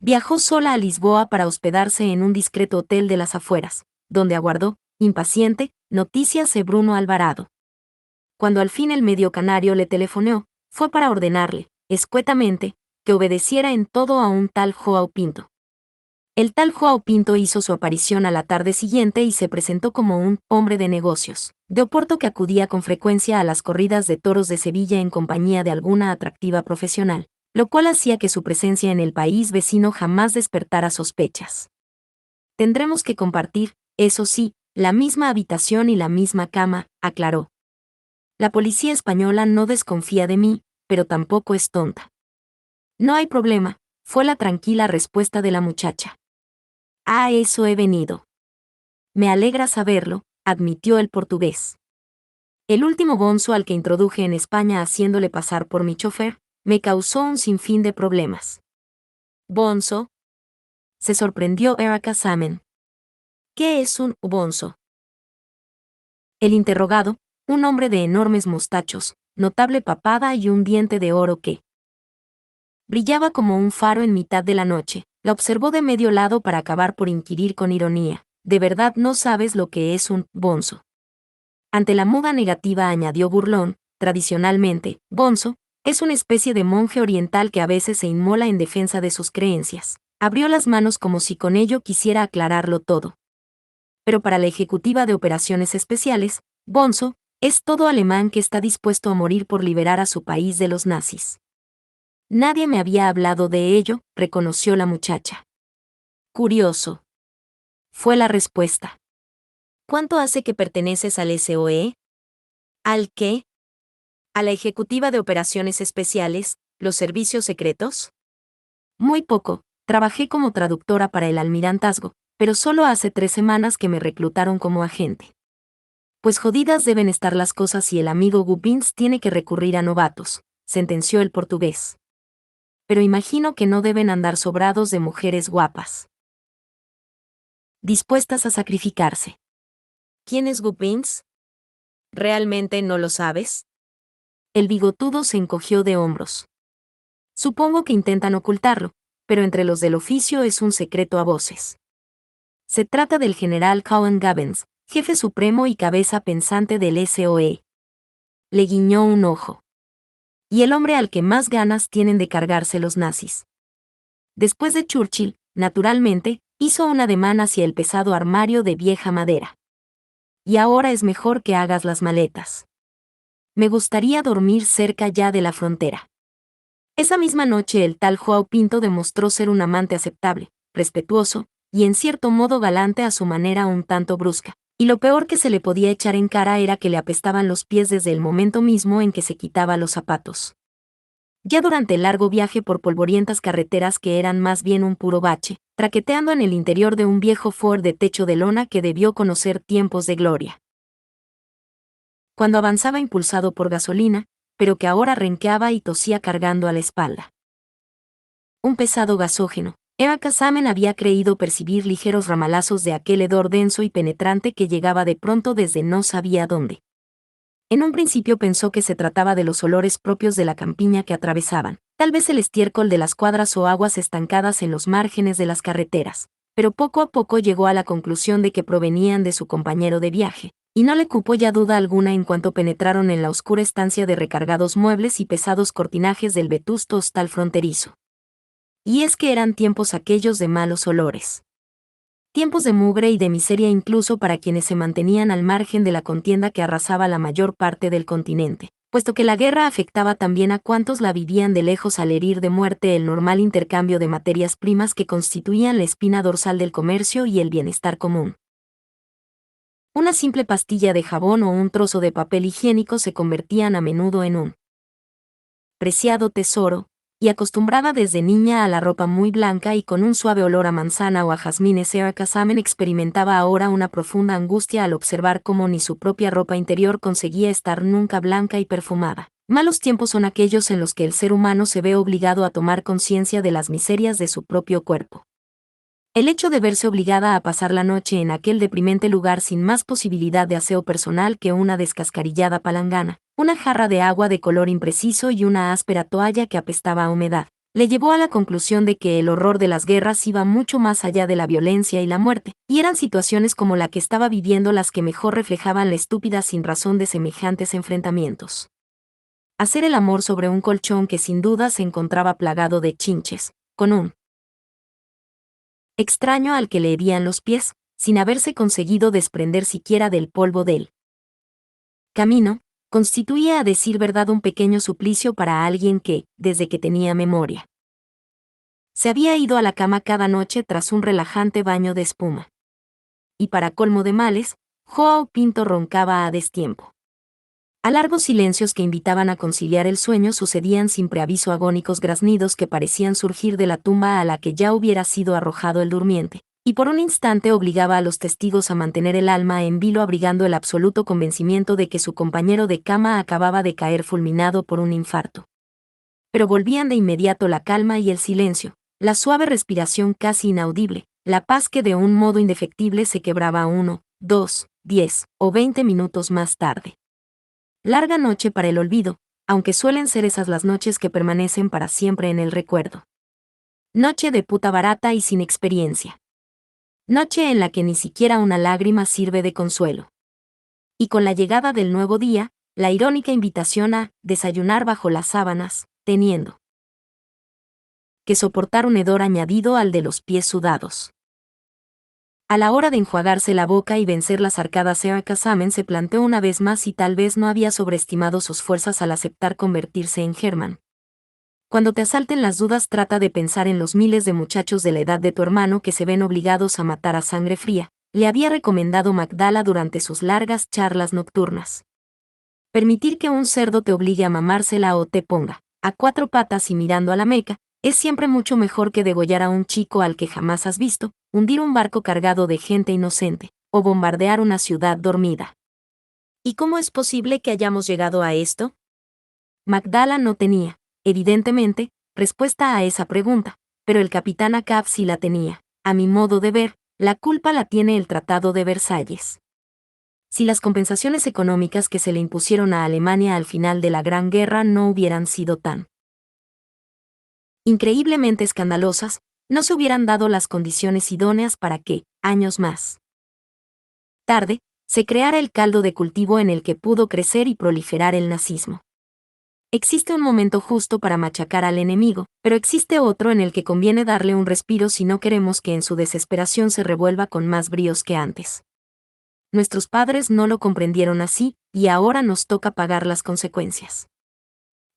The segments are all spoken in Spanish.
Viajó sola a Lisboa para hospedarse en un discreto hotel de las afueras, donde aguardó, impaciente, noticias de Bruno Alvarado. Cuando al fin el medio canario le telefoneó, fue para ordenarle, escuetamente, que obedeciera en todo a un tal Joao Pinto. El tal Joao Pinto hizo su aparición a la tarde siguiente y se presentó como un hombre de negocios, de Oporto que acudía con frecuencia a las corridas de toros de Sevilla en compañía de alguna atractiva profesional, lo cual hacía que su presencia en el país vecino jamás despertara sospechas. Tendremos que compartir, eso sí, la misma habitación y la misma cama, aclaró. La policía española no desconfía de mí, pero tampoco es tonta. No hay problema, fue la tranquila respuesta de la muchacha. A eso he venido. Me alegra saberlo, admitió el portugués. El último bonzo al que introduje en España haciéndole pasar por mi chofer, me causó un sinfín de problemas. ¿Bonzo? Se sorprendió Erika Salmon. ¿Qué es un bonzo? El interrogado, un hombre de enormes mostachos, notable papada y un diente de oro que brillaba como un faro en mitad de la noche, la observó de medio lado para acabar por inquirir con ironía. ¿De verdad no sabes lo que es un bonzo? Ante la muda negativa añadió burlón, tradicionalmente, bonzo, es una especie de monje oriental que a veces se inmola en defensa de sus creencias. Abrió las manos como si con ello quisiera aclararlo todo. Pero para la ejecutiva de operaciones especiales, bonzo, es todo alemán que está dispuesto a morir por liberar a su país de los nazis. Nadie me había hablado de ello, reconoció la muchacha. Curioso. Fue la respuesta. ¿Cuánto hace que perteneces al SOE? ¿Al qué? ¿A la ejecutiva de operaciones especiales, los servicios secretos? Muy poco, trabajé como traductora para el almirantazgo, pero solo hace 3 semanas que me reclutaron como agente. Pues jodidas deben estar las cosas si el amigo Gubbins tiene que recurrir a novatos, sentenció el portugués. Pero imagino que no deben andar sobrados de mujeres guapas, dispuestas a sacrificarse. ¿Quién es Gubbins? ¿Realmente no lo sabes? El bigotudo se encogió de hombros. Supongo que intentan ocultarlo, pero entre los del oficio es un secreto a voces. Se trata del general Cowan Gavens, jefe supremo y cabeza pensante del SOE. Le guiñó un ojo. Y el hombre al que más ganas tienen de cargarse los nazis. Después de Churchill, naturalmente, hizo un ademán hacia el pesado armario de vieja madera. Y ahora es mejor que hagas las maletas. Me gustaría dormir cerca ya de la frontera. Esa misma noche el tal Joao Pinto demostró ser un amante aceptable, respetuoso, y en cierto modo galante a su manera un tanto brusca. Y lo peor que se le podía echar en cara era que le apestaban los pies desde el momento mismo en que se quitaba los zapatos. Ya durante el largo viaje por polvorientas carreteras que eran más bien un puro bache, traqueteando en el interior de un viejo Ford de techo de lona que debió conocer tiempos de gloria. Cuando avanzaba impulsado por gasolina, pero que ahora renqueaba y tosía cargando a la espalda un pesado gasógeno, Erika Salmon había creído percibir ligeros ramalazos de aquel hedor denso y penetrante que llegaba de pronto desde no sabía dónde. En un principio pensó que se trataba de los olores propios de la campiña que atravesaban, tal vez el estiércol de las cuadras o aguas estancadas en los márgenes de las carreteras, pero poco a poco llegó a la conclusión de que provenían de su compañero de viaje, y no le cupo ya duda alguna en cuanto penetraron en la oscura estancia de recargados muebles y pesados cortinajes del vetusto hostal fronterizo. Y es que eran tiempos aquellos de malos olores. Tiempos de mugre y de miseria incluso para quienes se mantenían al margen de la contienda que arrasaba la mayor parte del continente, puesto que la guerra afectaba también a cuantos la vivían de lejos al herir de muerte el normal intercambio de materias primas que constituían la espina dorsal del comercio y el bienestar común. Una simple pastilla de jabón o un trozo de papel higiénico se convertían a menudo en un preciado tesoro, y acostumbrada desde niña a la ropa muy blanca y con un suave olor a manzana o a jazmines, Erika Salmon experimentaba ahora una profunda angustia al observar cómo ni su propia ropa interior conseguía estar nunca blanca y perfumada. Malos tiempos son aquellos en los que el ser humano se ve obligado a tomar conciencia de las miserias de su propio cuerpo. El hecho de verse obligada a pasar la noche en aquel deprimente lugar sin más posibilidad de aseo personal que una descascarillada palangana, una jarra de agua de color impreciso y una áspera toalla que apestaba a humedad, le llevó a la conclusión de que el horror de las guerras iba mucho más allá de la violencia y la muerte, y eran situaciones como la que estaba viviendo las que mejor reflejaban la estúpida sinrazón de semejantes enfrentamientos. Hacer el amor sobre un colchón que sin duda se encontraba plagado de chinches, con un extraño al que le herían los pies, sin haberse conseguido desprender siquiera del polvo del camino, constituía a decir verdad un pequeño suplicio para alguien que, desde que tenía memoria, se había ido a la cama cada noche tras un relajante baño de espuma. Y para colmo de males, Joao Pinto roncaba a destiempo. A largos silencios que invitaban a conciliar el sueño sucedían sin preaviso agónicos graznidos que parecían surgir de la tumba a la que ya hubiera sido arrojado el durmiente, y por un instante obligaba a los testigos a mantener el alma en vilo abrigando el absoluto convencimiento de que su compañero de cama acababa de caer fulminado por un infarto. Pero volvían de inmediato la calma y el silencio, la suave respiración casi inaudible, la paz que de un modo indefectible se quebraba 1, 2, 10 o 20 minutos más tarde. Larga noche para el olvido, aunque suelen ser esas las noches que permanecen para siempre en el recuerdo. Noche de puta barata y sin experiencia. Noche en la que ni siquiera una lágrima sirve de consuelo. Y con la llegada del nuevo día, la irónica invitación a desayunar bajo las sábanas, teniendo que soportar un hedor añadido al de los pies sudados. A la hora de enjuagarse la boca y vencer las arcadas, Eric Kasamen se planteó una vez más si tal vez no había sobreestimado sus fuerzas al aceptar convertirse en Germán. Cuando te asalten las dudas, trata de pensar en los miles de muchachos de la edad de tu hermano que se ven obligados a matar a sangre fría, le había recomendado Magdala durante sus largas charlas nocturnas. Permitir que un cerdo te obligue a mamársela o te ponga a cuatro patas y mirando a la Meca, es siempre mucho mejor que degollar a un chico al que jamás has visto, hundir un barco cargado de gente inocente, o bombardear una ciudad dormida. ¿Y cómo es posible que hayamos llegado a esto? Magdala no tenía, evidentemente, respuesta a esa pregunta, pero el capitán Acab sí la tenía. A mi modo de ver, la culpa la tiene el Tratado de Versalles. Si las compensaciones económicas que se le impusieron a Alemania al final de la Gran Guerra no hubieran sido tan increíblemente escandalosas, no se hubieran dado las condiciones idóneas para que, años más tarde, se creara el caldo de cultivo en el que pudo crecer y proliferar el nazismo. Existe un momento justo para machacar al enemigo, pero existe otro en el que conviene darle un respiro si no queremos que en su desesperación se revuelva con más bríos que antes. Nuestros padres no lo comprendieron así, y ahora nos toca pagar las consecuencias.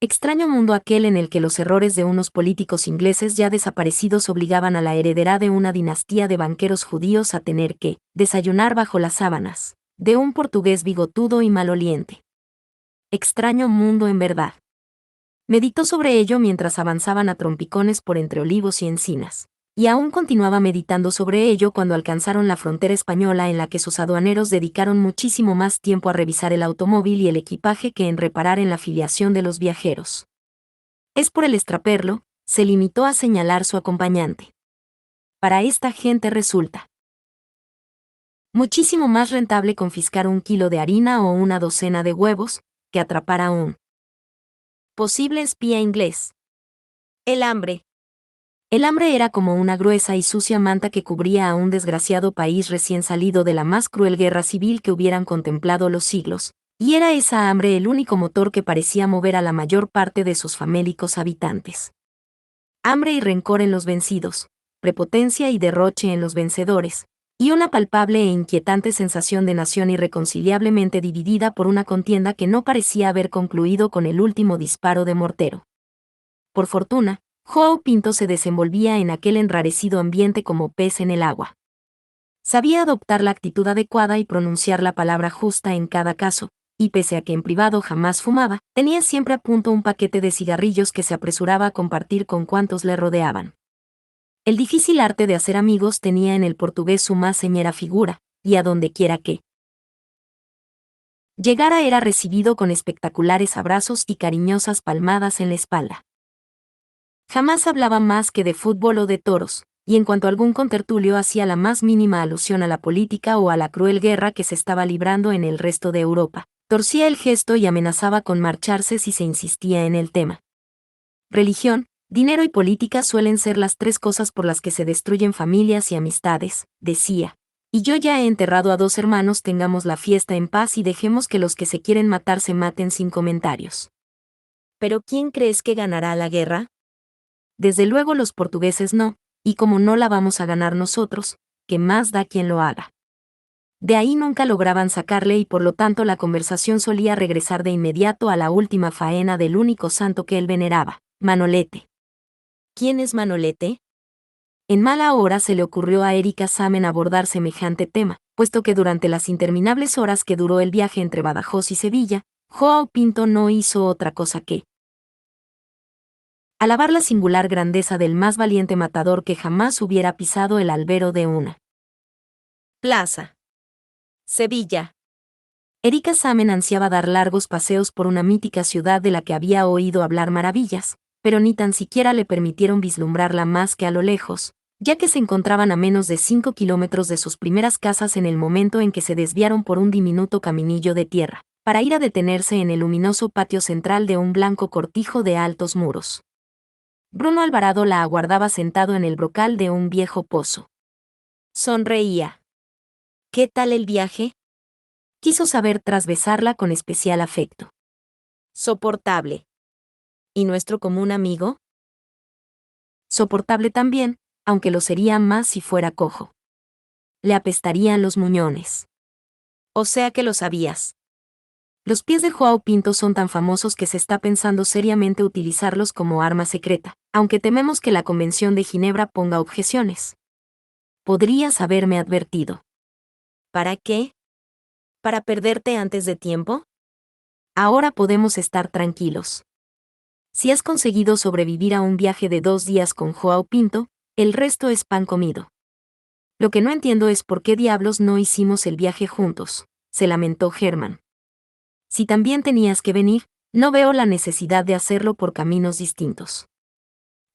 Extraño mundo aquel en el que los errores de unos políticos ingleses ya desaparecidos obligaban a la heredera de una dinastía de banqueros judíos a tener que desayunar bajo las sábanas de un portugués bigotudo y maloliente. Extraño mundo en verdad. Meditó sobre ello mientras avanzaban a trompicones por entre olivos y encinas. Y aún continuaba meditando sobre ello cuando alcanzaron la frontera española, en la que sus aduaneros dedicaron muchísimo más tiempo a revisar el automóvil y el equipaje que en reparar en la filiación de los viajeros. Es por el extraperlo, se limitó a señalar su acompañante. Para esta gente resulta muchísimo más rentable confiscar 1 kilo de harina o una docena de huevos, que atrapar a un posible espía inglés. El hambre. El hambre era como una gruesa y sucia manta que cubría a un desgraciado país recién salido de la más cruel guerra civil que hubieran contemplado los siglos, y era esa hambre el único motor que parecía mover a la mayor parte de sus famélicos habitantes. Hambre y rencor en los vencidos, prepotencia y derroche en los vencedores, y una palpable e inquietante sensación de nación irreconciliablemente dividida por una contienda que no parecía haber concluido con el último disparo de mortero. Por fortuna, Joao Pinto se desenvolvía en aquel enrarecido ambiente como pez en el agua. Sabía adoptar la actitud adecuada y pronunciar la palabra justa en cada caso, y pese a que en privado jamás fumaba, tenía siempre a punto un paquete de cigarrillos que se apresuraba a compartir con cuantos le rodeaban. El difícil arte de hacer amigos tenía en el portugués su más señera figura, y a donde quiera que llegara era recibido con espectaculares abrazos y cariñosas palmadas en la espalda. Jamás hablaba más que de fútbol o de toros, y en cuanto algún contertulio hacía la más mínima alusión a la política o a la cruel guerra que se estaba librando en el resto de Europa, torcía el gesto y amenazaba con marcharse si se insistía en el tema. Religión, Dinero y política suelen ser las tres cosas por las que se destruyen familias y amistades, decía. Y yo ya he enterrado a 2 hermanos, tengamos la fiesta en paz y dejemos que los que se quieren matar se maten sin comentarios. ¿Pero quién crees que ganará la guerra? Desde luego los portugueses no, y como no la vamos a ganar nosotros, ¿qué más da quien lo haga? De ahí nunca lograban sacarle y por lo tanto la conversación solía regresar de inmediato a la última faena del único santo que él veneraba, Manolete. ¿Quién es Manolete? En mala hora se le ocurrió a Erika Samen abordar semejante tema, puesto que durante las interminables horas que duró el viaje entre Badajoz y Sevilla, Joao Pinto no hizo otra cosa que alabar la singular grandeza del más valiente matador que jamás hubiera pisado el albero de una plaza. Sevilla. Erika Samen ansiaba dar largos paseos por una mítica ciudad de la que había oído hablar maravillas, pero ni tan siquiera le permitieron vislumbrarla más que a lo lejos, ya que se encontraban a menos de 5 kilómetros de sus primeras casas en el momento en que se desviaron por un diminuto caminillo de tierra, para ir a detenerse en el luminoso patio central de un blanco cortijo de altos muros. Bruno Alvarado la aguardaba sentado en el brocal de un viejo pozo. Sonreía. ¿Qué tal el viaje? Quiso saber tras besarla con especial afecto. Soportable. ¿Y nuestro común amigo? Soportable también, aunque lo sería más si fuera cojo. Le apestarían los muñones. O sea que lo sabías. Los pies de Joao Pinto son tan famosos que se está pensando seriamente utilizarlos como arma secreta, aunque tememos que la Convención de Ginebra ponga objeciones. Podrías haberme advertido. ¿Para qué? ¿Para perderte antes de tiempo? Ahora podemos estar tranquilos. Si has conseguido sobrevivir a un viaje de 2 días con Joao Pinto, el resto es pan comido. Lo que no entiendo es por qué diablos no hicimos el viaje juntos, se lamentó Germán. Si también tenías que venir, no veo la necesidad de hacerlo por caminos distintos.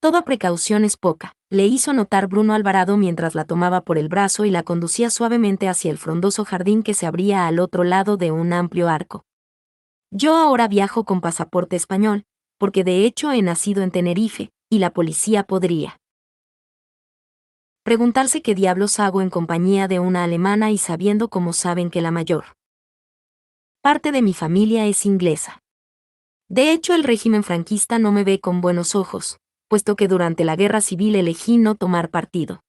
Toda precaución es poca, le hizo notar Bruno Alvarado mientras la tomaba por el brazo y la conducía suavemente hacia el frondoso jardín que se abría al otro lado de un amplio arco. Yo ahora viajo con pasaporte español, porque de hecho he nacido en Tenerife, y la policía podría preguntarse qué diablos hago en compañía de una alemana y sabiendo cómo saben que la mayor parte de mi familia es inglesa. De hecho, el régimen franquista no me ve con buenos ojos, puesto que durante la guerra civil elegí no tomar partido.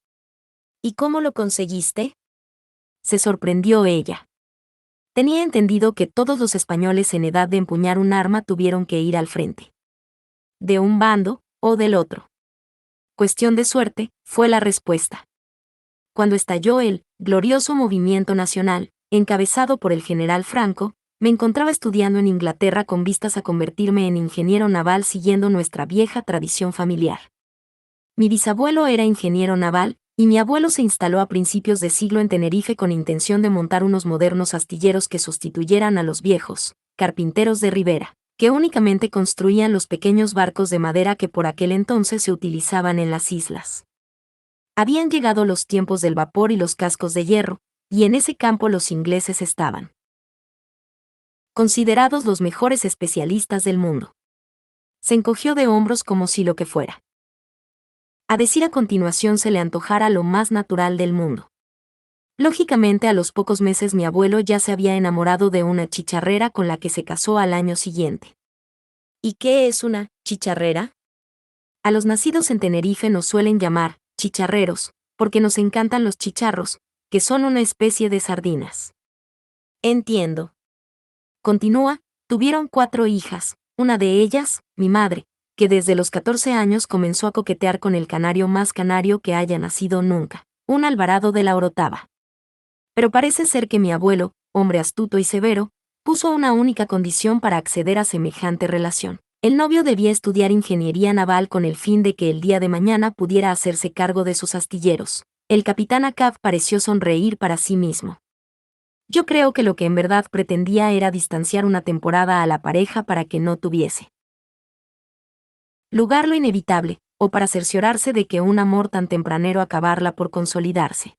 ¿Y cómo lo conseguiste? Se sorprendió ella. Tenía entendido que todos los españoles en edad de empuñar un arma tuvieron que ir al frente. De un bando o del otro. Cuestión de suerte, fue la respuesta. Cuando estalló el glorioso movimiento nacional, encabezado por el general Franco, me encontraba estudiando en Inglaterra con vistas a convertirme en ingeniero naval siguiendo nuestra vieja tradición familiar. Mi bisabuelo era ingeniero naval, y mi abuelo se instaló a principios de siglo en Tenerife con intención de montar unos modernos astilleros que sustituyeran a los viejos carpinteros de Ribera, que únicamente construían los pequeños barcos de madera que por aquel entonces se utilizaban en las islas. Habían llegado los tiempos del vapor y los cascos de hierro, y en ese campo los ingleses estaban considerados los mejores especialistas del mundo. Se encogió de hombros como si lo que fuera a decir a continuación se le antojara lo más natural del mundo. Lógicamente a los pocos meses mi abuelo ya se había enamorado de una chicharrera con la que se casó al año siguiente. ¿Y qué es una chicharrera? A los nacidos en Tenerife nos suelen llamar chicharreros, porque nos encantan los chicharros, que son una especie de sardinas. Entiendo. Continúa, tuvieron 4 hijas, una de ellas, mi madre, que desde los 14 años comenzó a coquetear con el canario más canario que haya nacido nunca, un Alvarado de la Orotava. Pero parece ser que mi abuelo, hombre astuto y severo, puso una única condición para acceder a semejante relación. El novio debía estudiar ingeniería naval con el fin de que el día de mañana pudiera hacerse cargo de sus astilleros. El capitán Acab pareció sonreír para sí mismo. Yo creo que lo que en verdad pretendía era distanciar una temporada a la pareja para que no tuviese lugar lo inevitable, o para cerciorarse de que un amor tan tempranero acabarla por consolidarse.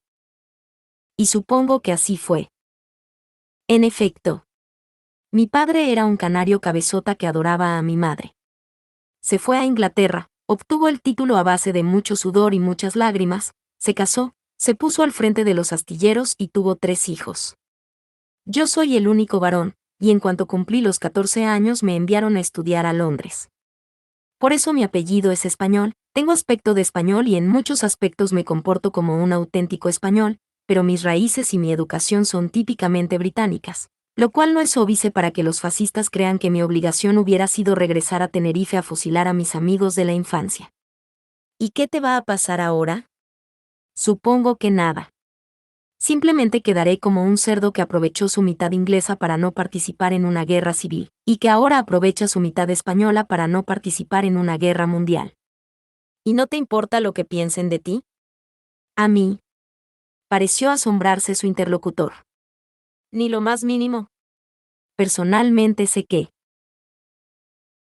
Y supongo que así fue. En efecto, mi padre era un canario cabezota que adoraba a mi madre. Se fue a Inglaterra, obtuvo el título a base de mucho sudor y muchas lágrimas, se casó, se puso al frente de los astilleros y tuvo 3 hijos. Yo soy el único varón, y en cuanto cumplí los 14 años me enviaron a estudiar a Londres. Por eso mi apellido es español, tengo aspecto de español y en muchos aspectos me comporto como un auténtico español, pero mis raíces y mi educación son típicamente británicas, lo cual no es óbice para que los fascistas crean que mi obligación hubiera sido regresar a Tenerife a fusilar a mis amigos de la infancia. ¿Y qué te va a pasar ahora? Supongo que nada. Simplemente quedaré como un cerdo que aprovechó su mitad inglesa para no participar en una guerra civil, y que ahora aprovecha su mitad española para no participar en una guerra mundial. ¿Y no te importa lo que piensen de ti? A mí. Pareció asombrarse su interlocutor. Ni lo más mínimo. Personalmente sé que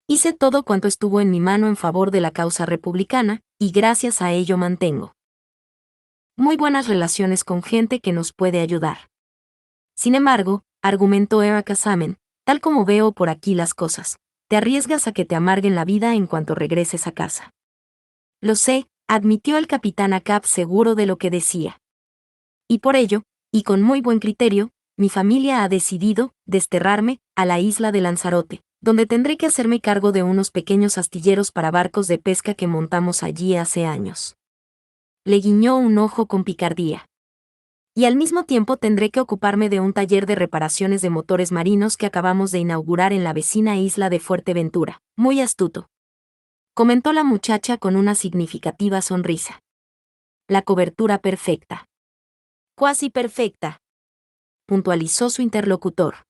hice todo cuanto estuvo en mi mano en favor de la causa republicana, y gracias a ello mantengo muy buenas relaciones con gente que nos puede ayudar. Sin embargo, argumentó Erica Salmon, tal como veo por aquí las cosas, te arriesgas a que te amarguen la vida en cuanto regreses a casa. Lo sé, admitió el capitán Acab seguro de lo que decía. Y por ello, y con muy buen criterio, mi familia ha decidido desterrarme a la isla de Lanzarote, donde tendré que hacerme cargo de unos pequeños astilleros para barcos de pesca que montamos allí hace años. Le guiñó un ojo con picardía. Y al mismo tiempo tendré que ocuparme de un taller de reparaciones de motores marinos que acabamos de inaugurar en la vecina isla de Fuerteventura. Muy astuto, comentó la muchacha con una significativa sonrisa. La cobertura perfecta. Cuasi perfecta, puntualizó su interlocutor.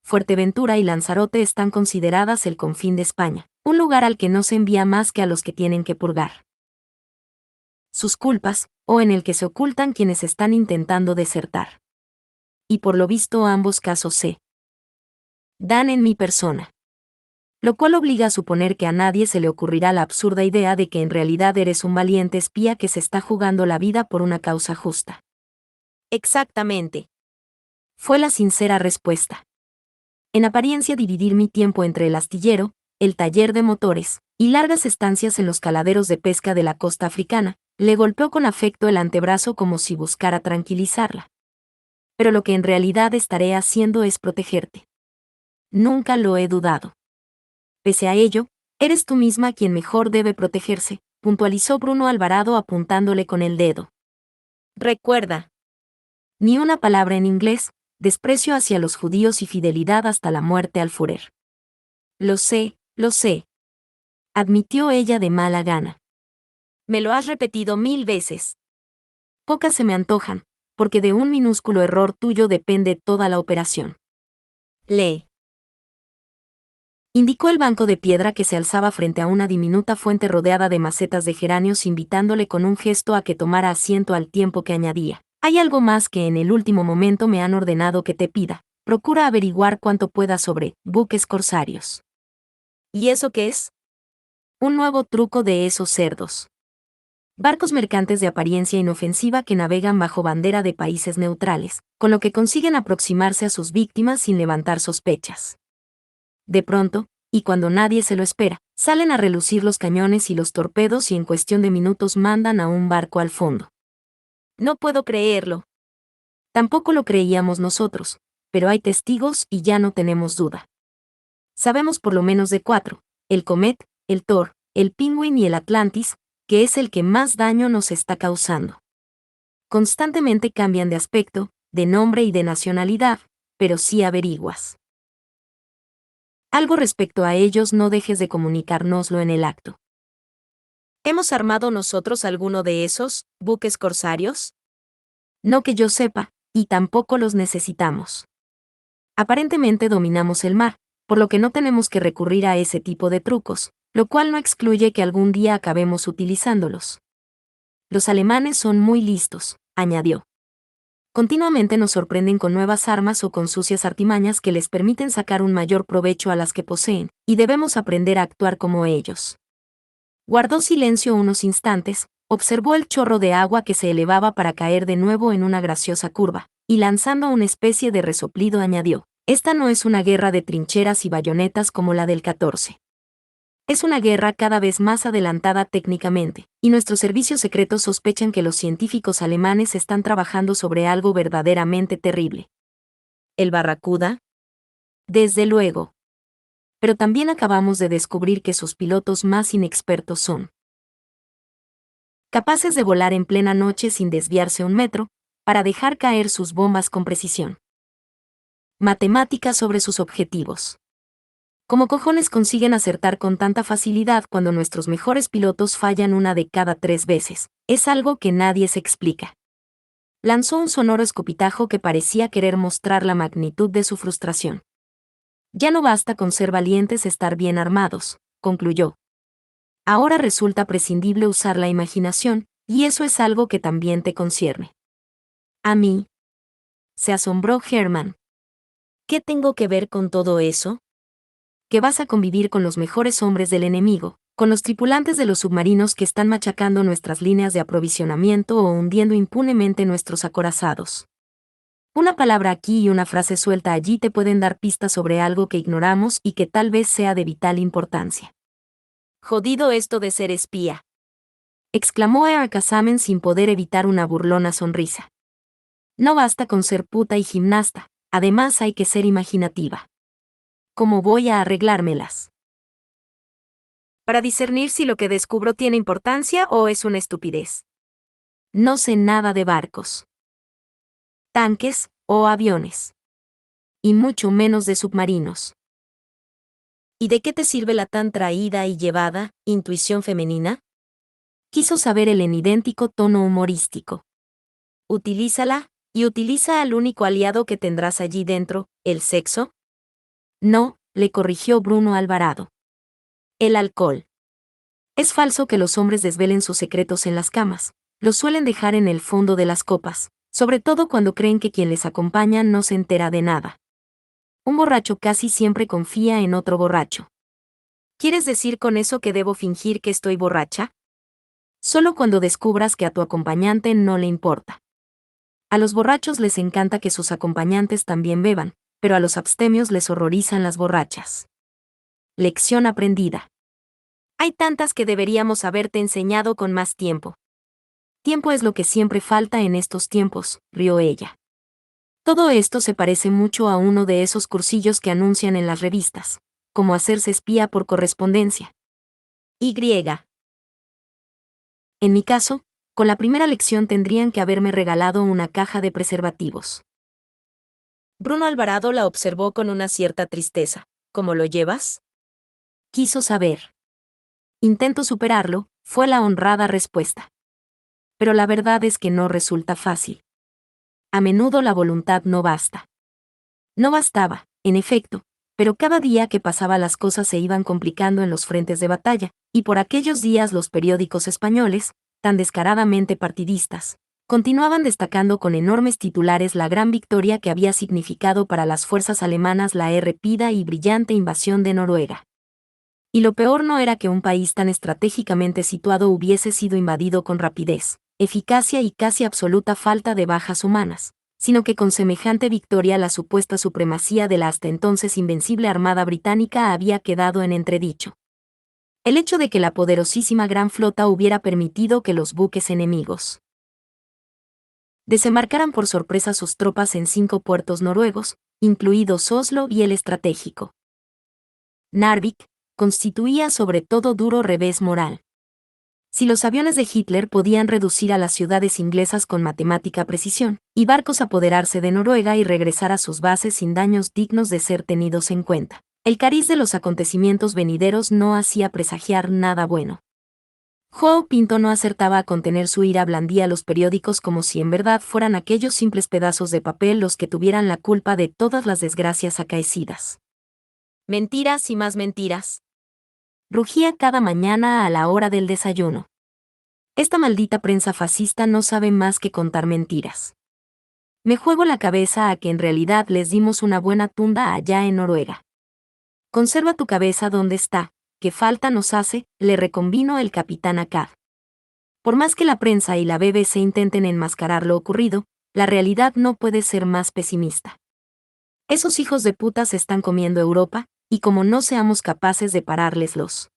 Fuerteventura y Lanzarote están consideradas el confín de España, un lugar al que no se envía más que a los que tienen que purgar sus culpas, o en el que se ocultan quienes están intentando desertar. Y por lo visto ambos casos se dan en mi persona. Lo cual obliga a suponer que a nadie se le ocurrirá la absurda idea de que en realidad eres un valiente espía que se está jugando la vida por una causa justa. Exactamente. Fue la sincera respuesta. En apariencia dividir mi tiempo entre el astillero, el taller de motores, y largas estancias en los caladeros de pesca de la costa africana, le golpeó con afecto el antebrazo como si buscara tranquilizarla. Pero lo que en realidad estaré haciendo es protegerte. Nunca lo he dudado. Pese a ello, eres tú misma quien mejor debe protegerse, puntualizó Bruno Alvarado apuntándole con el dedo. Recuerda. Ni una palabra en inglés, desprecio hacia los judíos y fidelidad hasta la muerte al Führer. Lo sé, admitió ella de mala gana. Me lo has repetido 1000 veces. Pocas se me antojan, porque de un minúsculo error tuyo depende toda la operación. Lee. Indicó el banco de piedra que se alzaba frente a una diminuta fuente rodeada de macetas de geranios invitándole con un gesto a que tomara asiento al tiempo que añadía. Hay algo más que en el último momento me han ordenado que te pida. Procura averiguar cuanto puedas sobre buques corsarios. ¿Y eso qué es? Un nuevo truco de esos cerdos. Barcos mercantes de apariencia inofensiva que navegan bajo bandera de países neutrales, con lo que consiguen aproximarse a sus víctimas sin levantar sospechas. De pronto, y cuando nadie se lo espera, salen a relucir los cañones y los torpedos y en cuestión de minutos mandan a un barco al fondo. No puedo creerlo. Tampoco lo creíamos nosotros, pero hay testigos y ya no tenemos duda. Sabemos por lo menos de 4, el Comet, el Thor, el Penguin y el Atlantis, que es el que más daño nos está causando. Constantemente cambian de aspecto, de nombre y de nacionalidad, pero sí averiguas algo respecto a ellos, no dejes de comunicárnoslo en el acto. ¿Hemos armado nosotros alguno de esos buques corsarios? No que yo sepa, y tampoco los necesitamos. Aparentemente dominamos el mar, por lo que no tenemos que recurrir a ese tipo de trucos, lo cual no excluye que algún día acabemos utilizándolos. Los alemanes son muy listos, añadió. Continuamente nos sorprenden con nuevas armas o con sucias artimañas que les permiten sacar un mayor provecho a las que poseen, y debemos aprender a actuar como ellos. Guardó silencio unos instantes, observó el chorro de agua que se elevaba para caer de nuevo en una graciosa curva, y lanzando una especie de resoplido añadió, esta no es una guerra de trincheras y bayonetas como la del 14. Es una guerra cada vez más adelantada técnicamente, y nuestros servicios secretos sospechan que los científicos alemanes están trabajando sobre algo verdaderamente terrible. ¿El Barracuda? Desde luego. Pero también acabamos de descubrir que sus pilotos más inexpertos son capaces de volar en plena noche sin desviarse un metro, para dejar caer sus bombas con precisión. Matemáticas sobre sus objetivos. ¿Cómo cojones consiguen acertar con tanta facilidad cuando nuestros mejores pilotos fallan una de cada 3 veces? Es algo que nadie se explica. Lanzó un sonoro escupitajo que parecía querer mostrar la magnitud de su frustración. Ya no basta con ser valientes, estar bien armados, concluyó. Ahora resulta prescindible usar la imaginación, y eso es algo que también te concierne. ¿A mí? Se asombró Hermann. ¿Qué tengo que ver con todo eso? Que vas a convivir con los mejores hombres del enemigo, con los tripulantes de los submarinos que están machacando nuestras líneas de aprovisionamiento o hundiendo impunemente nuestros acorazados. Una palabra aquí y una frase suelta allí te pueden dar pistas sobre algo que ignoramos y que tal vez sea de vital importancia. Jodido esto de ser espía, exclamó Kasamen sin poder evitar una burlona sonrisa. No basta con ser puta y gimnasta, además hay que ser imaginativa. ¿Cómo voy a arreglármelas? Para discernir si lo que descubro tiene importancia o es una estupidez. No sé nada de barcos, tanques o aviones. Y mucho menos de submarinos. ¿Y de qué te sirve la tan traída y llevada intuición femenina? Quiso saber él en idéntico tono humorístico. Utilízala, y utiliza al único aliado que tendrás allí dentro, ¿el sexo? No, le corrigió Bruno Alvarado. El alcohol. Es falso que los hombres desvelen sus secretos en las camas, los suelen dejar en el fondo de las copas, sobre todo cuando creen que quien les acompaña no se entera de nada. Un borracho casi siempre confía en otro borracho. ¿Quieres decir con eso que debo fingir que estoy borracha? Solo cuando descubras que a tu acompañante no le importa. A los borrachos les encanta que sus acompañantes también beban, pero a los abstemios les horrorizan las borrachas. Lección aprendida. Hay tantas que deberíamos haberte enseñado con más tiempo. Tiempo es lo que siempre falta en estos tiempos, rió ella. Todo esto se parece mucho a uno de esos cursillos que anuncian en las revistas, como hacerse espía por correspondencia. Y. En mi caso, con la primera lección tendrían que haberme regalado una caja de preservativos. Bruno Alvarado la observó con una cierta tristeza. ¿Cómo lo llevas? Quiso saber. Intento superarlo, fue la honrada respuesta. Pero la verdad es que no resulta fácil. A menudo la voluntad no basta. No bastaba, en efecto, pero cada día que pasaba las cosas se iban complicando en los frentes de batalla, y por aquellos días los periódicos españoles, tan descaradamente partidistas, continuaban destacando con enormes titulares la gran victoria que había significado para las fuerzas alemanas la rápida y brillante invasión de Noruega. Y lo peor no era que un país tan estratégicamente situado hubiese sido invadido con rapidez, eficacia y casi absoluta falta de bajas humanas, sino que con semejante victoria la supuesta supremacía de la hasta entonces invencible Armada Británica había quedado en entredicho. El hecho de que la poderosísima Gran Flota hubiera permitido que los buques enemigos desembarcaran por sorpresa sus tropas en 5 puertos noruegos, incluidos Oslo y el estratégico Narvik, constituía sobre todo duro revés moral. Si los aviones de Hitler podían reducir a las ciudades inglesas con matemática precisión, y barcos apoderarse de Noruega y regresar a sus bases sin daños dignos de ser tenidos en cuenta, el cariz de los acontecimientos venideros no hacía presagiar nada bueno. João Pinto no acertaba a contener su ira, blandía los periódicos como si en verdad fueran aquellos simples pedazos de papel los que tuvieran la culpa de todas las desgracias acaecidas. Mentiras y más mentiras. Rugía cada mañana a la hora del desayuno. Esta maldita prensa fascista no sabe más que contar mentiras. Me juego la cabeza a que en realidad les dimos una buena tunda allá en Noruega. Conserva tu cabeza donde está, que falta nos hace, le reconvino el capitán Akkad. Por más que la prensa y la BBC intenten enmascarar lo ocurrido, la realidad no puede ser más pesimista. Esos hijos de puta se están comiendo Europa, y como no seamos capaces de pararles los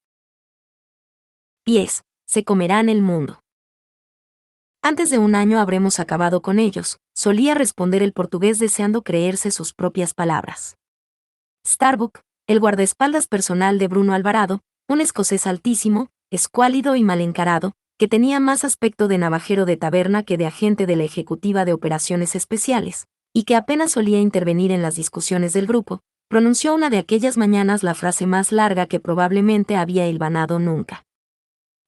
pies, se comerán el mundo. Antes de un año habremos acabado con ellos, solía responder el portugués deseando creerse sus propias palabras. Starbuck, el guardaespaldas personal de Bruno Alvarado, un escocés altísimo, escuálido y mal encarado, que tenía más aspecto de navajero de taberna que de agente de la ejecutiva de operaciones especiales, y que apenas solía intervenir en las discusiones del grupo, pronunció una de aquellas mañanas la frase más larga que probablemente había hilvanado nunca.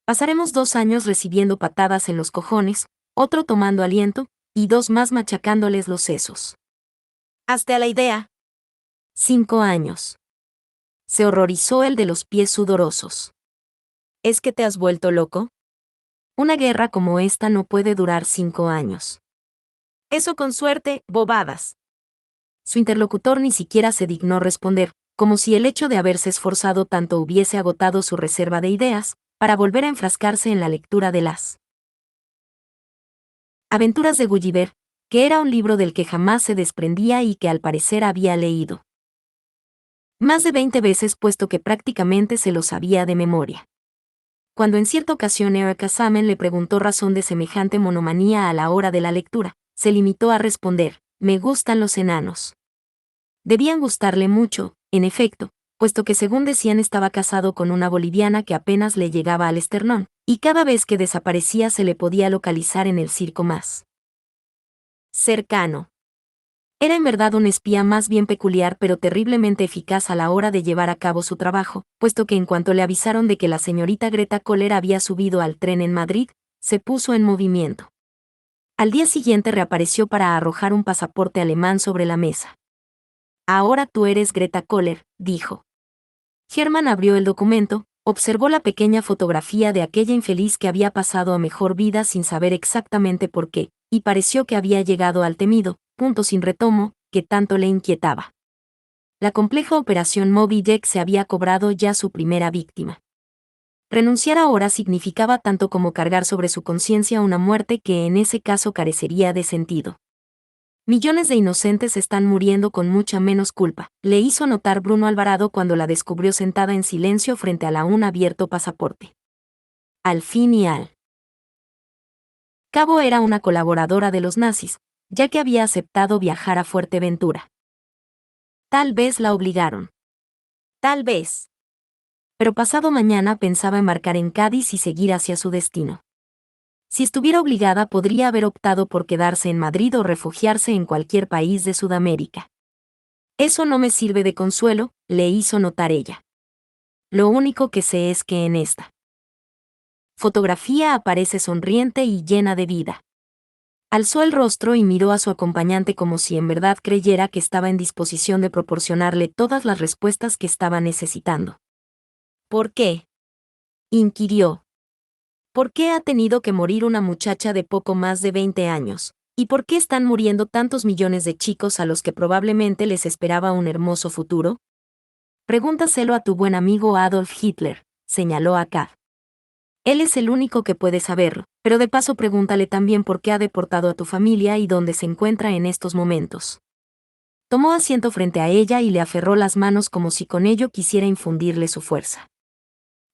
Pasaremos 2 años recibiendo patadas en los cojones, otro tomando aliento, y 2 más machacándoles los sesos. Hazte a la idea. 5 años. Se horrorizó el de los pies sudorosos. ¿Es que te has vuelto loco? Una guerra como esta no puede durar 5 años. Eso con suerte, bobadas. Su interlocutor ni siquiera se dignó responder, como si el hecho de haberse esforzado tanto hubiese agotado su reserva de ideas, para volver a enfrascarse en la lectura de las Aventuras de Gulliver, que era un libro del que jamás se desprendía y que al parecer había leído más de 20 veces, puesto que prácticamente se lo sabía de memoria. Cuando en cierta ocasión Erica Samen le preguntó razón de semejante monomanía a la hora de la lectura, se limitó a responder: me gustan los enanos. Debían gustarle mucho, en efecto, puesto que según decían estaba casado con una boliviana que apenas le llegaba al esternón, y cada vez que desaparecía se le podía localizar en el circo más cercano. Era en verdad un espía más bien peculiar pero terriblemente eficaz a la hora de llevar a cabo su trabajo, puesto que en cuanto le avisaron de que la señorita Greta Kohler había subido al tren en Madrid, se puso en movimiento. Al día siguiente reapareció para arrojar un pasaporte alemán sobre la mesa. Ahora tú eres Greta Kohler, dijo. Hermann abrió el documento, observó la pequeña fotografía de aquella infeliz que había pasado a mejor vida sin saber exactamente por qué, y pareció que había llegado al temido punto sin retomo, que tanto le inquietaba. La compleja operación Moby Dick se había cobrado ya su primera víctima. Renunciar ahora significaba tanto como cargar sobre su conciencia una muerte que en ese caso carecería de sentido. Millones de inocentes están muriendo con mucha menos culpa, le hizo notar Bruno Alvarado cuando la descubrió sentada en silencio frente al aún abierto pasaporte. Al fin y al cabo era una colaboradora de los nazis, ya que había aceptado viajar a Fuerteventura. Tal vez la obligaron. Tal vez. Pero pasado mañana pensaba embarcar en Cádiz y seguir hacia su destino. Si estuviera obligada podría haber optado por quedarse en Madrid o refugiarse en cualquier país de Sudamérica. Eso no me sirve de consuelo, le hizo notar ella. Lo único que sé es que en esta fotografía aparece sonriente y llena de vida. Alzó el rostro y miró a su acompañante como si en verdad creyera que estaba en disposición de proporcionarle todas las respuestas que estaba necesitando. ¿Por qué?, inquirió. ¿Por qué ha tenido que morir una muchacha de poco más de 20 años? ¿Y por qué están muriendo tantos millones de chicos a los que probablemente les esperaba un hermoso futuro? Pregúntaselo a tu buen amigo Adolf Hitler, señaló Akad. Él es el único que puede saberlo, pero de paso pregúntale también por qué ha deportado a tu familia y dónde se encuentra en estos momentos. Tomó asiento frente a ella y le aferró las manos como si con ello quisiera infundirle su fuerza.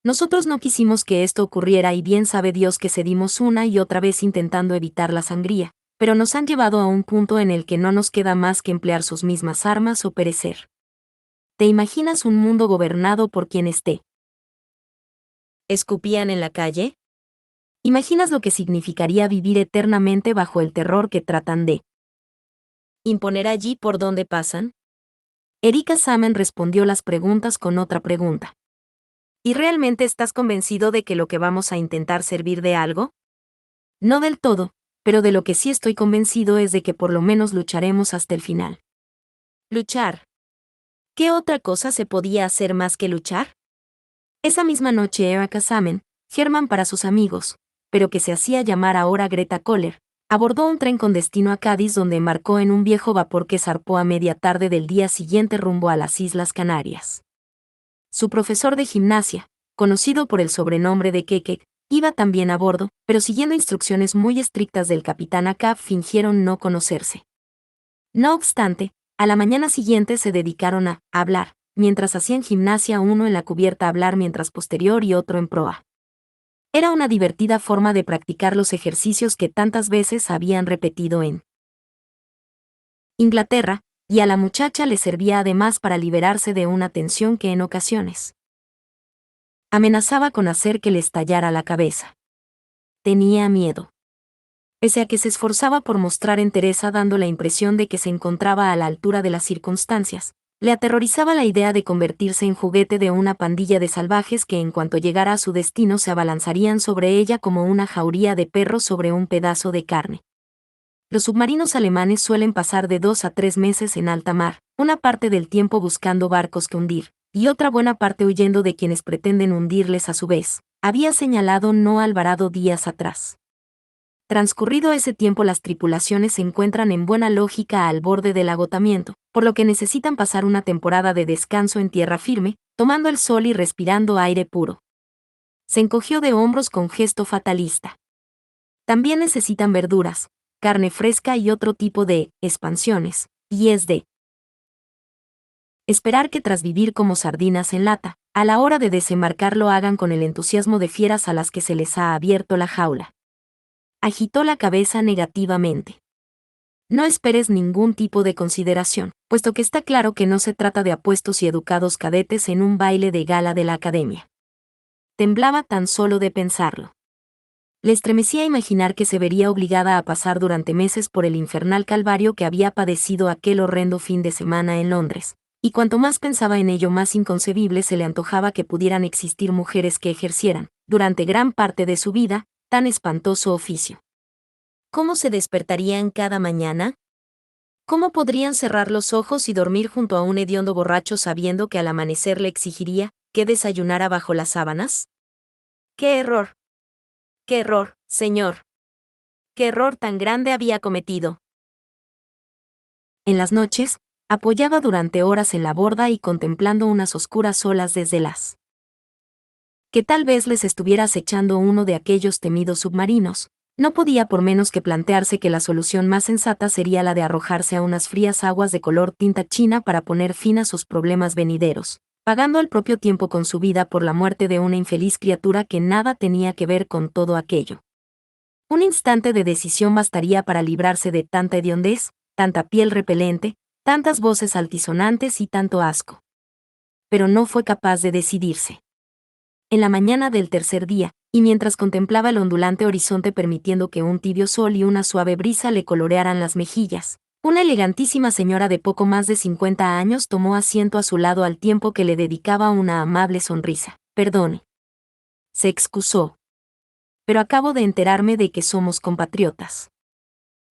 Nosotros no quisimos que esto ocurriera y bien sabe Dios que cedimos una y otra vez intentando evitar la sangría, pero nos han llevado a un punto en el que no nos queda más que emplear sus mismas armas o perecer. ¿Te imaginas un mundo gobernado por quienes te escupían en la calle? ¿Imaginas lo que significaría vivir eternamente bajo el terror que tratan de imponer allí por donde pasan? Erika Samen respondió las preguntas con otra pregunta. ¿Y realmente estás convencido de que lo que vamos a intentar servir de algo? No del todo, pero de lo que sí estoy convencido es de que por lo menos lucharemos hasta el final. ¿Luchar? ¿Qué otra cosa se podía hacer más que luchar? Esa misma noche Erika Samen, Hermann para sus amigos, pero que se hacía llamar ahora Greta Kohler, abordó un tren con destino a Cádiz donde embarcó en un viejo vapor que zarpó a media tarde del día siguiente rumbo a las Islas Canarias. Su profesor de gimnasia, conocido por el sobrenombre de Keke, iba también a bordo, pero siguiendo instrucciones muy estrictas del capitán Akab fingieron no conocerse. No obstante, a la mañana siguiente se dedicaron a hablar, mientras hacían gimnasia uno en la cubierta hablar mientras posterior y otro en proa. Era una divertida forma de practicar los ejercicios que tantas veces habían repetido en Inglaterra, y a la muchacha le servía además para liberarse de una tensión que en ocasiones amenazaba con hacer que le estallara la cabeza. Tenía miedo. Pese a que se esforzaba por mostrar entereza dando la impresión de que se encontraba a la altura de las circunstancias, le aterrorizaba la idea de convertirse en juguete de una pandilla de salvajes que en cuanto llegara a su destino se abalanzarían sobre ella como una jauría de perros sobre un pedazo de carne. Los submarinos alemanes suelen pasar de 2 a 3 meses en alta mar, una parte del tiempo buscando barcos que hundir, y otra buena parte huyendo de quienes pretenden hundirles a su vez, había señalado No Alvarado días atrás. Transcurrido ese tiempo las tripulaciones se encuentran en buena lógica al borde del agotamiento, por lo que necesitan pasar una temporada de descanso en tierra firme, tomando el sol y respirando aire puro. Se encogió de hombros con gesto fatalista. También necesitan verduras, carne fresca y otro tipo de expansiones, y es de esperar que tras vivir como sardinas en lata, a la hora de desembarcar lo hagan con el entusiasmo de fieras a las que se les ha abierto la jaula. Agitó la cabeza negativamente. No esperes ningún tipo de consideración, puesto que está claro que no se trata de apuestos y educados cadetes en un baile de gala de la academia. Temblaba tan solo de pensarlo. Le estremecía imaginar que se vería obligada a pasar durante meses por el infernal calvario que había padecido aquel horrendo fin de semana en Londres, y cuanto más pensaba en ello más inconcebible se le antojaba que pudieran existir mujeres que ejercieran, durante gran parte de su vida, tan espantoso oficio. ¿Cómo se despertarían cada mañana? ¿Cómo podrían cerrar los ojos y dormir junto a un hediondo borracho sabiendo que al amanecer le exigiría que desayunara bajo las sábanas? ¡Qué error! ¡Qué error, señor! ¡Qué error tan grande había cometido! En las noches, apoyada durante horas en la borda y contemplando unas oscuras olas desde las que tal vez les estuviera acechando uno de aquellos temidos submarinos, no podía por menos que plantearse que la solución más sensata sería la de arrojarse a unas frías aguas de color tinta china para poner fin a sus problemas venideros, pagando al propio tiempo con su vida por la muerte de una infeliz criatura que nada tenía que ver con todo aquello. Un instante de decisión bastaría para librarse de tanta hediondez, tanta piel repelente, tantas voces altisonantes y tanto asco. Pero no fue capaz de decidirse. En la mañana del tercer día, y mientras contemplaba el ondulante horizonte permitiendo que un tibio sol y una suave brisa le colorearan las mejillas, una elegantísima señora de poco más de 50 años tomó asiento a su lado al tiempo que le dedicaba una amable sonrisa. Perdone. Se excusó. Pero acabo de enterarme de que somos compatriotas.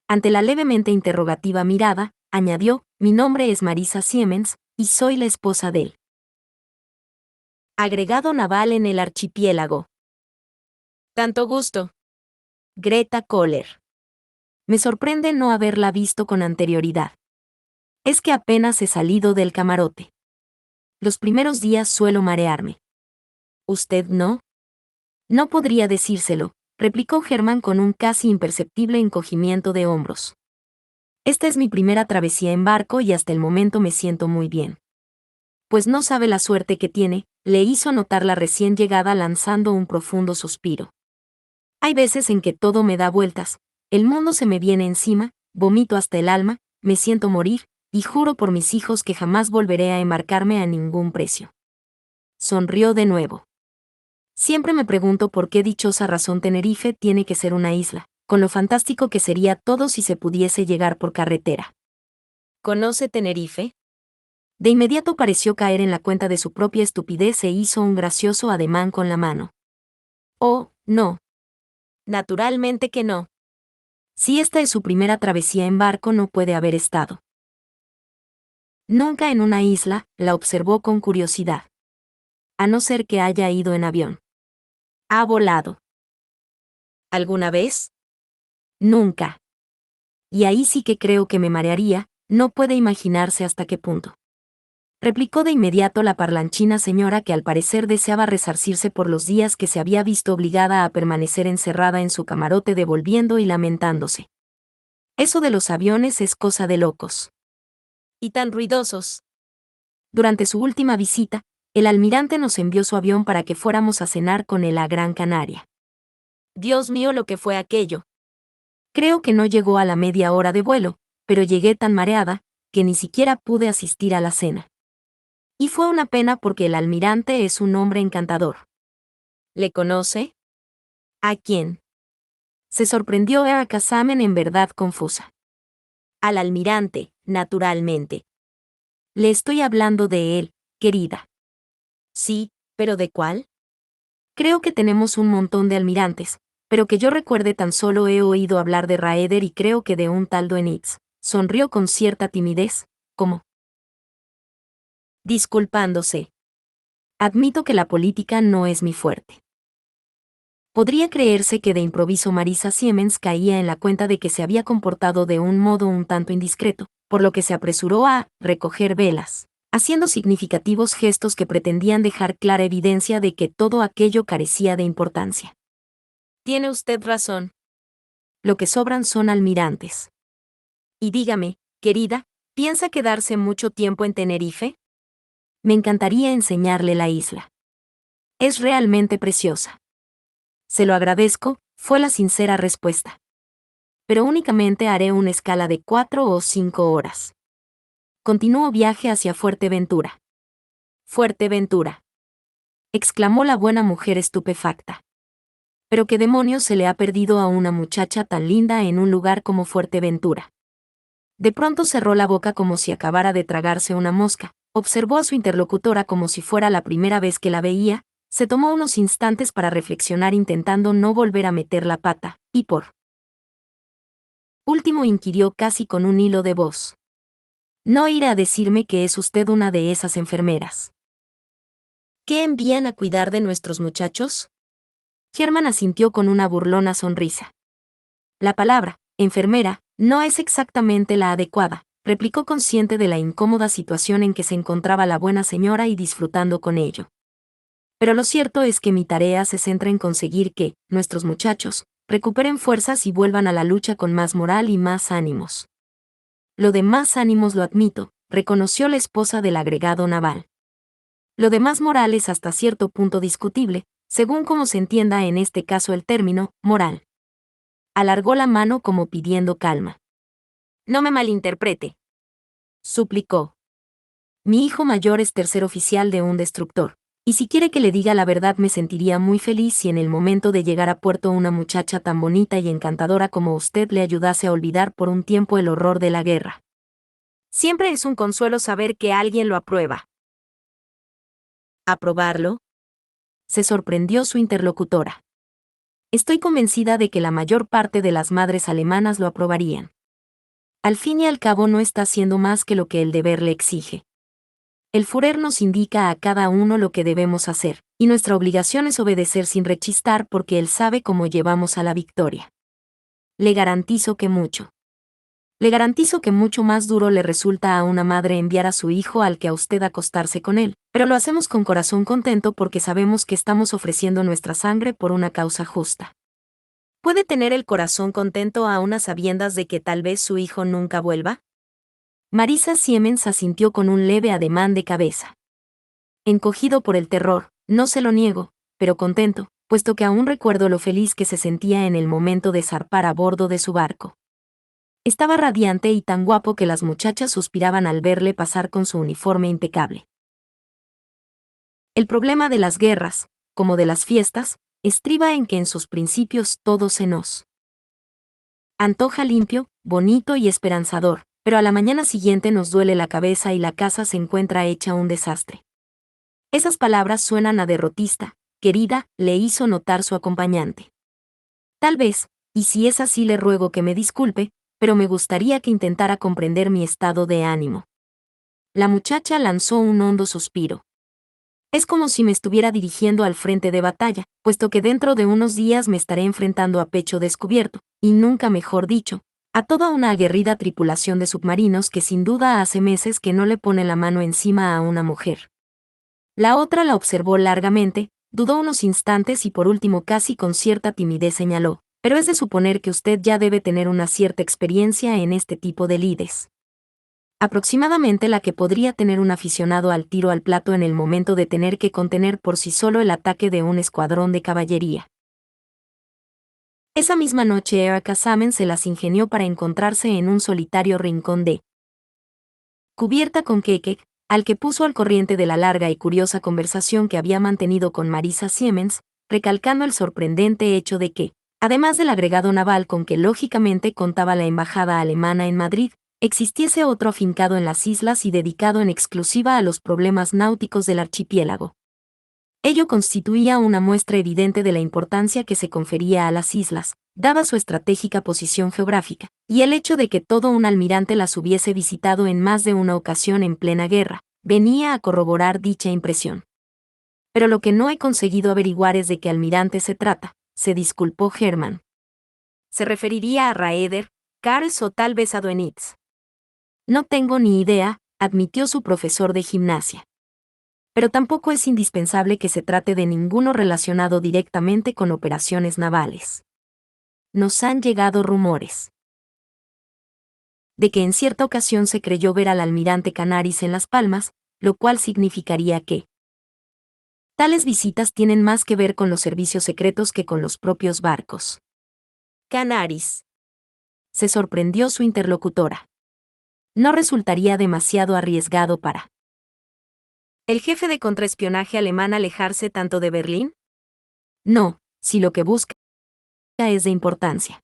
Ante la levemente interrogativa mirada, añadió, mi nombre es Marisa Siemens, y soy la esposa del agregado naval en el archipiélago. Tanto gusto. Greta Kohler. Me sorprende no haberla visto con anterioridad. Es que apenas he salido del camarote. Los primeros días suelo marearme. ¿Usted no? No podría decírselo, replicó Germán con un casi imperceptible encogimiento de hombros. Esta es mi primera travesía en barco y hasta el momento me siento muy bien. Pues no sabe la suerte que tiene, le hizo notar la recién llegada lanzando un profundo suspiro. Hay veces en que todo me da vueltas, el mundo se me viene encima, vomito hasta el alma, me siento morir, y juro por mis hijos que jamás volveré a embarcarme a ningún precio. Sonrió de nuevo. Siempre me pregunto por qué dichosa razón Tenerife tiene que ser una isla, con lo fantástico que sería todo si se pudiese llegar por carretera. ¿Conoce Tenerife? De inmediato pareció caer en la cuenta de su propia estupidez e hizo un gracioso ademán con la mano. Oh, no. Naturalmente que no. Si esta es su primera travesía en barco no puede haber estado nunca en una isla, la observó con curiosidad. A no ser que haya ido en avión. ¿Ha volado alguna vez? Nunca. Y ahí sí que creo que me marearía, no puede imaginarse hasta qué punto. Replicó de inmediato la parlanchina señora que al parecer deseaba resarcirse por los días que se había visto obligada a permanecer encerrada en su camarote devolviendo y lamentándose. Eso de los aviones es cosa de locos. Y tan ruidosos. Durante su última visita, el almirante nos envió su avión para que fuéramos a cenar con él a Gran Canaria. Dios mío, lo que fue aquello. Creo que no llegó a la media hora de vuelo, pero llegué tan mareada, que ni siquiera pude asistir a la cena. Y fue una pena porque el almirante es un hombre encantador. ¿Le conoce? ¿A quién? Se sorprendió Kasamen en verdad confusa. Al almirante, naturalmente. Le estoy hablando de él, querida. Sí, pero ¿de cuál? Creo que tenemos un montón de almirantes, pero que yo recuerde tan solo he oído hablar de Raeder y creo que de un tal Duenitz. Sonrió con cierta timidez, como disculpándose. Admito que la política no es mi fuerte. Podría creerse que de improviso Marisa Siemens caía en la cuenta de que se había comportado de un modo un tanto indiscreto, por lo que se apresuró a recoger velas, haciendo significativos gestos que pretendían dejar clara evidencia de que todo aquello carecía de importancia. Tiene usted razón. Lo que sobran son almirantes. Y dígame, querida, ¿piensa quedarse mucho tiempo en Tenerife? Me encantaría enseñarle la isla. Es realmente preciosa. Se lo agradezco, fue la sincera respuesta. Pero únicamente haré una escala de 4 o 5 horas. Continuó viaje hacia Fuerteventura. Fuerteventura. Exclamó la buena mujer estupefacta. Pero qué demonios se le ha perdido a una muchacha tan linda en un lugar como Fuerteventura. De pronto cerró la boca como si acabara de tragarse una mosca, observó a su interlocutora como si fuera la primera vez que la veía, se tomó unos instantes para reflexionar intentando no volver a meter la pata, y por último inquirió casi con un hilo de voz. ¿No irá a decirme que es usted una de esas enfermeras? ¿Qué envían a cuidar de nuestros muchachos? Germán asintió con una burlona sonrisa. La palabra, enfermera, no es exactamente la adecuada, replicó consciente de la incómoda situación en que se encontraba la buena señora y disfrutando con ello. Pero lo cierto es que mi tarea se centra en conseguir que, nuestros muchachos, recuperen fuerzas y vuelvan a la lucha con más moral y más ánimos. Lo de más ánimos lo admito, reconoció la esposa del agregado naval. Lo de más moral es hasta cierto punto discutible, según como se entienda en este caso el término, moral. Alargó la mano como pidiendo calma. No me malinterprete. Suplicó. Mi hijo mayor es tercer oficial de un destructor, y si quiere que le diga la verdad me sentiría muy feliz si en el momento de llegar a puerto una muchacha tan bonita y encantadora como usted le ayudase a olvidar por un tiempo el horror de la guerra. Siempre es un consuelo saber que alguien lo aprueba. ¿Aprobarlo? Se sorprendió su interlocutora. Estoy convencida de que la mayor parte de las madres alemanas lo aprobarían. Al fin y al cabo no está haciendo más que lo que el deber le exige. El Führer nos indica a cada uno lo que debemos hacer, y nuestra obligación es obedecer sin rechistar porque él sabe cómo llevamos a la victoria. Le garantizo que mucho. Le garantizo que mucho más duro le resulta a una madre enviar a su hijo al que a usted acostarse con él, pero lo hacemos con corazón contento porque sabemos que estamos ofreciendo nuestra sangre por una causa justa. ¿Puede tener el corazón contento a unas sabiendas de que tal vez su hijo nunca vuelva? Marisa Siemens asintió con un leve ademán de cabeza. Encogido por el terror, no se lo niego, pero contento, puesto que aún recuerdo lo feliz que se sentía en el momento de zarpar a bordo de su barco. Estaba radiante y tan guapo que las muchachas suspiraban al verle pasar con su uniforme impecable. El problema de las guerras, como de las fiestas, estriba en que en sus principios todo se nos antoja limpio, bonito y esperanzador, pero a la mañana siguiente nos duele la cabeza y la casa se encuentra hecha un desastre. Esas palabras suenan a derrotista, querida, le hizo notar su acompañante. Tal vez, y si es así le ruego que me disculpe, pero me gustaría que intentara comprender mi estado de ánimo. La muchacha lanzó un hondo suspiro. Es como si me estuviera dirigiendo al frente de batalla, puesto que dentro de unos días me estaré enfrentando a pecho descubierto, y nunca mejor dicho, a toda una aguerrida tripulación de submarinos que sin duda hace meses que no le pone la mano encima a una mujer. La otra la observó largamente, dudó unos instantes y por último casi con cierta timidez señaló, pero es de suponer que usted ya debe tener una cierta experiencia en este tipo de lides. Aproximadamente la que podría tener un aficionado al tiro al plato en el momento de tener que contener por sí solo el ataque de un escuadrón de caballería. Esa misma noche Earl Casamen se las ingenió para encontrarse en un solitario rincón de cubierta con Kekek, al que puso al corriente de la larga y curiosa conversación que había mantenido con Marisa Siemens, recalcando el sorprendente hecho de que, además del agregado naval con que lógicamente contaba la embajada alemana en Madrid, existiese otro afincado en las islas y dedicado en exclusiva a los problemas náuticos del archipiélago. Ello constituía una muestra evidente de la importancia que se confería a las islas, dada su estratégica posición geográfica, y el hecho de que todo un almirante las hubiese visitado en más de una ocasión en plena guerra, venía a corroborar dicha impresión. Pero lo que no he conseguido averiguar es de qué almirante se trata, se disculpó Hermann. ¿Se referiría a Raeder, Karls o tal vez a Dönitz? No tengo ni idea, admitió su profesor de gimnasia. Pero tampoco es indispensable que se trate de ninguno relacionado directamente con operaciones navales. Nos han llegado rumores de que en cierta ocasión se creyó ver al almirante Canaris en Las Palmas, lo cual significaría que tales visitas tienen más que ver con los servicios secretos que con los propios barcos. Canaris. Se sorprendió su interlocutora. No resultaría demasiado arriesgado para ¿el jefe de contraespionaje alemán alejarse tanto de Berlín? No, si lo que busca es de importancia.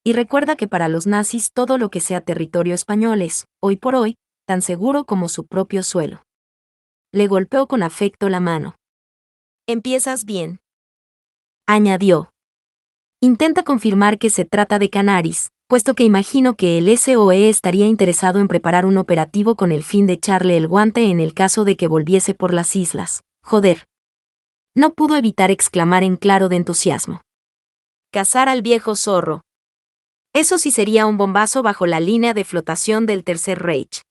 Y recuerda que para los nazis todo lo que sea territorio español es, hoy por hoy, tan seguro como su propio suelo. Le golpeó con afecto la mano. Empiezas bien, añadió. Intenta confirmar que se trata de Canaris, puesto que imagino que el SOE estaría interesado en preparar un operativo con el fin de echarle el guante en el caso de que volviese por las islas. Joder. No pudo evitar exclamar en claro de entusiasmo. Cazar al viejo zorro. Eso sí sería un bombazo bajo la línea de flotación del Tercer Reich.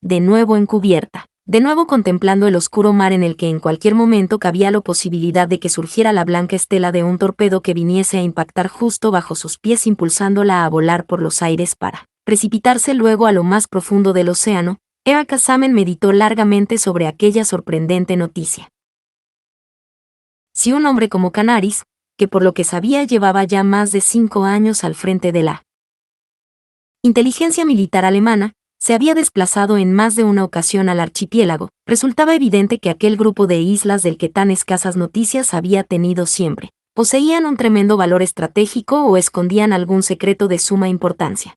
De nuevo en cubierta, de nuevo contemplando el oscuro mar en el que en cualquier momento cabía la posibilidad de que surgiera la blanca estela de un torpedo que viniese a impactar justo bajo sus pies impulsándola a volar por los aires para precipitarse luego a lo más profundo del océano. Earl Casamen meditó largamente sobre aquella sorprendente noticia. Si un hombre como Canaris, que por lo que sabía llevaba ya más de 5 años al frente de la inteligencia militar alemana, se había desplazado en más de una ocasión al archipiélago, resultaba evidente que aquel grupo de islas del que tan escasas noticias había tenido siempre, poseían un tremendo valor estratégico o escondían algún secreto de suma importancia.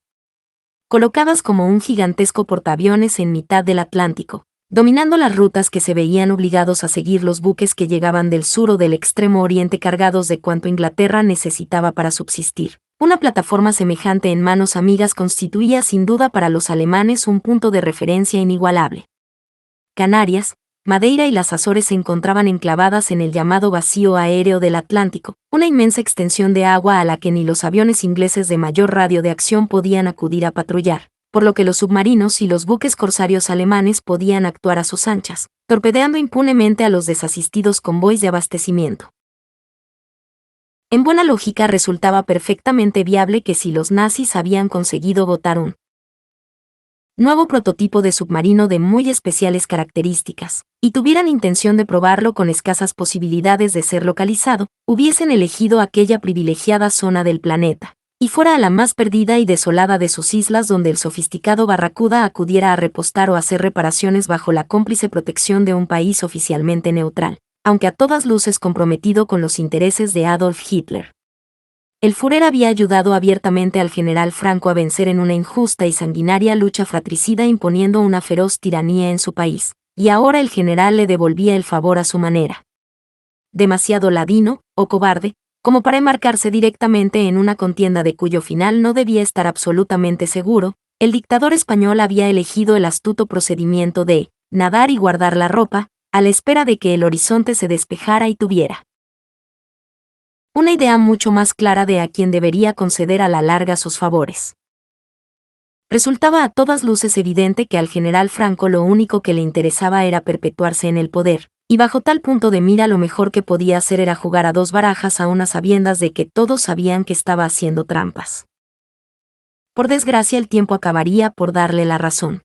Colocadas como un gigantesco portaaviones en mitad del Atlántico, dominando las rutas que se veían obligados a seguir los buques que llegaban del sur o del extremo oriente cargados de cuanto Inglaterra necesitaba para subsistir. Una plataforma semejante en manos amigas constituía sin duda para los alemanes un punto de referencia inigualable. Canarias, Madeira y las Azores se encontraban enclavadas en el llamado vacío aéreo del Atlántico, una inmensa extensión de agua a la que ni los aviones ingleses de mayor radio de acción podían acudir a patrullar, por lo que los submarinos y los buques corsarios alemanes podían actuar a sus anchas, torpedeando impunemente a los desasistidos convoys de abastecimiento. En buena lógica resultaba perfectamente viable que si los nazis habían conseguido botar un nuevo prototipo de submarino de muy especiales características, y tuvieran intención de probarlo con escasas posibilidades de ser localizado, hubiesen elegido aquella privilegiada zona del planeta, y fuera a la más perdida y desolada de sus islas donde el sofisticado Barracuda acudiera a repostar o hacer reparaciones bajo la cómplice protección de un país oficialmente neutral, aunque a todas luces comprometido con los intereses de Adolf Hitler. El Führer había ayudado abiertamente al general Franco a vencer en una injusta y sanguinaria lucha fratricida imponiendo una feroz tiranía en su país, y ahora el general le devolvía el favor a su manera. Demasiado ladino, o cobarde, como para embarcarse directamente en una contienda de cuyo final no debía estar absolutamente seguro, el dictador español había elegido el astuto procedimiento de nadar y guardar la ropa, a la espera de que el horizonte se despejara y tuviera una idea mucho más clara de a quién debería conceder a la larga sus favores. Resultaba a todas luces evidente que al general Franco lo único que le interesaba era perpetuarse en el poder, y bajo tal punto de mira lo mejor que podía hacer era jugar a 2 barajas a unas sabiendas de que todos sabían que estaba haciendo trampas. Por desgracia el tiempo acabaría por darle la razón.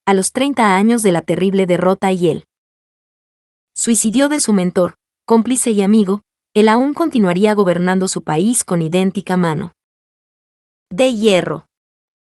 A los 30 años de la terrible derrota y el suicidio de su mentor, cómplice y amigo, él aún continuaría gobernando su país con idéntica mano de hierro.